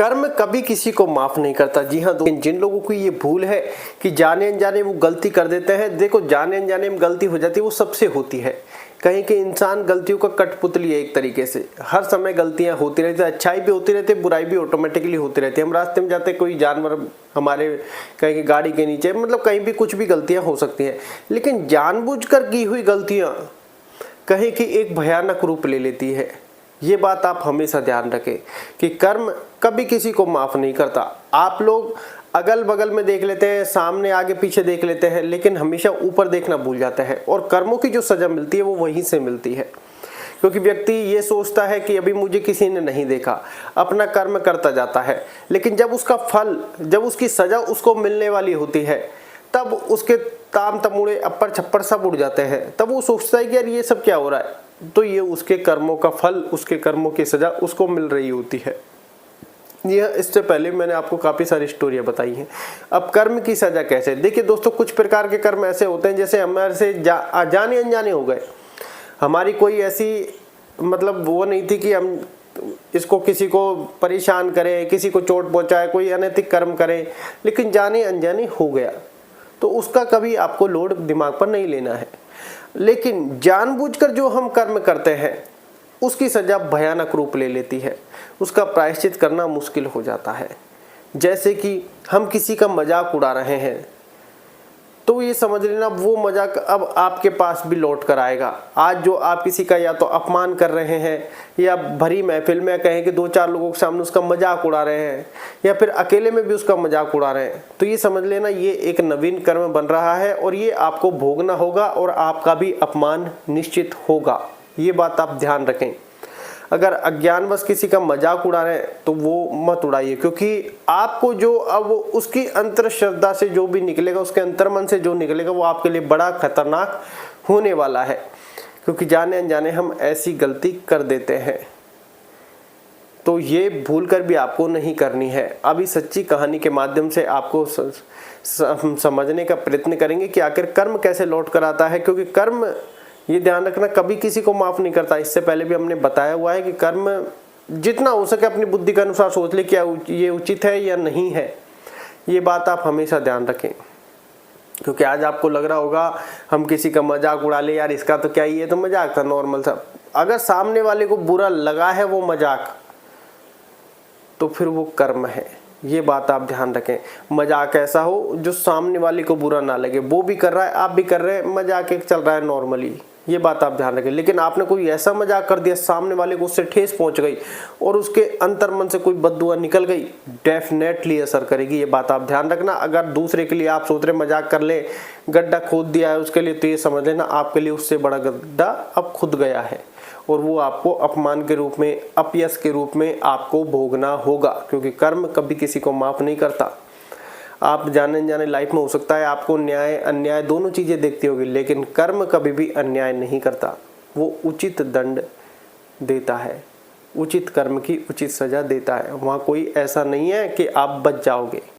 कर्म कभी किसी को माफ नहीं करता। जी हाँ दोस्तों, जिन लोगों की ये भूल है कि जाने अनजाने वो गलती कर देते हैं, देखो जाने अनजाने में गलती हो जाती है वो सबसे होती है। कहीं कि इंसान गलतियों का कठपुतली है एक तरीके से, हर समय गलतियां होती रहती है, अच्छाई भी होती रहती है, बुराई भी ऑटोमेटिकली होती रहती है। हम रास्ते में जाते कोई जानवर हमारे कहीं की गाड़ी के नीचे, मतलब कहीं भी कुछ भी गलतियां हो सकती हैं, लेकिन जानबूझकर की हुई गलतियां कहीं की एक भयानक रूप ले लेती है। ये बात आप हमेशा ध्यान रखें कि कर्म कभी किसी को माफ नहीं करता। आप लोग अगल बगल में देख लेते हैं, सामने आगे पीछे देख लेते हैं, लेकिन हमेशा ऊपर देखना भूल जाते हैं और कर्मों की जो सजा मिलती है वो वहीं से मिलती है। क्योंकि व्यक्ति ये सोचता है कि अभी मुझे किसी ने नहीं देखा, अपना कर्म करता जाता है, लेकिन जब उसका फल, जब उसकी सजा उसको मिलने वाली होती है, तब उसके ताम तमुड़े अप्पर छप्पर सब उड़ जाते हैं। तब वो सोचता है कि यार ये सब क्या हो रहा है, तो ये उसके कर्मों का फल, उसके कर्मों की सजा उसको मिल रही होती है। यह इससे पहले मैंने आपको काफ़ी सारी स्टोरियाँ बताई हैं। अब कर्म की सजा कैसे, देखिए दोस्तों, कुछ प्रकार के कर्म ऐसे होते हैं जैसे हमारे से जाने अनजाने हो गए। हमारी कोई ऐसी मतलब वो नहीं थी कि हम इसको किसी को परेशान करें, किसी को चोट पहुंचाए, कोई अनैतिक कर्म करें, लेकिन जाने अनजाने हो गया तो उसका कभी आपको लोड दिमाग पर नहीं लेना है। लेकिन जानबूझकर जो हम कर्म करते हैं उसकी सजा भयानक रूप ले लेती है, उसका प्रायश्चित करना मुश्किल हो जाता है। जैसे कि हम किसी का मजाक उड़ा रहे हैं तो ये समझ लेना वो मजाक अब आपके पास भी लौट कर आएगा। आज जो आप किसी का या तो अपमान कर रहे हैं या भरी महफिल में कहें कि दो चार लोगों के सामने उसका मजाक उड़ा रहे हैं या फिर अकेले में भी उसका मजाक उड़ा रहे हैं, तो ये समझ लेना ये एक नवीन कर्म बन रहा है और ये आपको भोगना होगा और आपका भी अपमान निश्चित होगा। ये बात आप ध्यान रखें। अगर अज्ञानवश किसी का मजाक उड़ा रहे हैं तो वो मत उड़ाइए, क्योंकि आपको जो अब उसकी अंतर श्रद्धा से जो भी निकलेगा, उसके अंतर्मन से जो निकलेगा वो आपके लिए बड़ा खतरनाक होने वाला है। क्योंकि जाने अनजाने हम ऐसी गलती कर देते हैं, तो ये भूल कर भी आपको नहीं करनी है। अभी सच्ची कहानी के माध्यम से आपको समझने का प्रयत्न करेंगे कि आखिर कर्म कैसे लौट कर आता है। क्योंकि कर्म, ये ध्यान रखना, कभी किसी को माफ नहीं करता। इससे पहले भी हमने बताया हुआ है कि कर्म जितना हो सके अपनी बुद्धि के अनुसार सोच ले क्या ये उचित है या नहीं है। ये बात आप हमेशा ध्यान रखें। क्योंकि आज आपको लग रहा होगा हम किसी का मजाक उड़ा ले, यार इसका तो क्या ही है, तो मजाक था नॉर्मल सा। अगर सामने वाले को बुरा लगा है वो मजाक, तो फिर वो कर्म है। ये बात आप ध्यान रखें। मजाक ऐसा हो जो सामने वाले को बुरा ना लगे, वो भी कर रहा है आप भी कर रहे हैं, मजाक एक चल रहा है नॉर्मली, ये बात आप ध्यान रखें। लेकिन आपने कोई ऐसा मजाक कर दिया सामने वाले को उससे ठेस पहुंच गई और उसके अंतर्मन से कोई बददुआ निकल गई, डेफिनेटली असर करेगी। ये बात आप ध्यान रखना। अगर दूसरे के लिए आप सोच रहे मजाक कर ले, गड्ढा खोद दिया है उसके लिए, तो ये समझ लेना आपके लिए उससे बड़ा गड्ढा अब खुद गया है और वो आपको अपमान के रूप में, अपयश के रूप में आपको भोगना होगा। क्योंकि कर्म कभी किसी को माफ नहीं करता। आप जाने जाने लाइफ में हो सकता है आपको न्याय अन्याय दोनों चीजें देखती होगी, लेकिन कर्म कभी भी अन्याय नहीं करता। वो उचित दंड देता है, उचित कर्म की उचित सजा देता है। वहाँ कोई ऐसा नहीं है कि आप बच जाओगे।